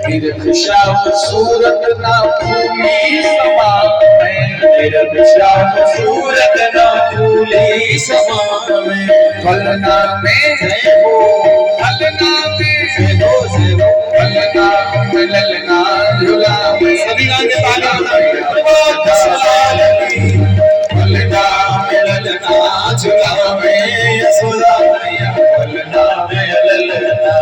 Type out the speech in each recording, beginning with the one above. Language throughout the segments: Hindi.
श्याम सूरत ना फूली समा में, श्याम सूरत ना फूली समा में, फलना में जय हो, फलना में जय हो, जय हो, फलना में ललना झूला में, सभी गाने ताली फलना में ललना झूला में, यशोदा मैया फलना में ललना।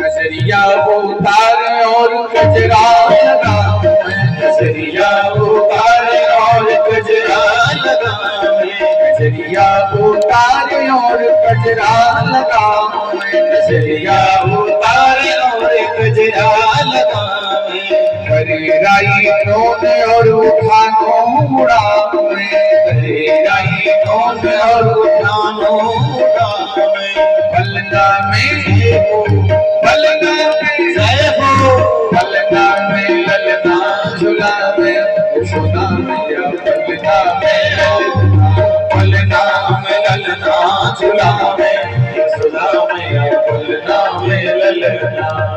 नजरिया उतार और गजरा लगावे, नजरिया उतार और गजरा लगावे, नजरिया उतार और गजरा लगावे, नजरिया उतार और गजरा लगावे, करे राई नोन और उठानो उड़ावे, करे राई नोन और उठानो उड़ावे, फलना में हो, फलना में जय हो, फलना में ललना झूला में, यशोदा मैया फलना में ललना, फलना में ललना झूला में, यशोदा मैया फलना में ललना।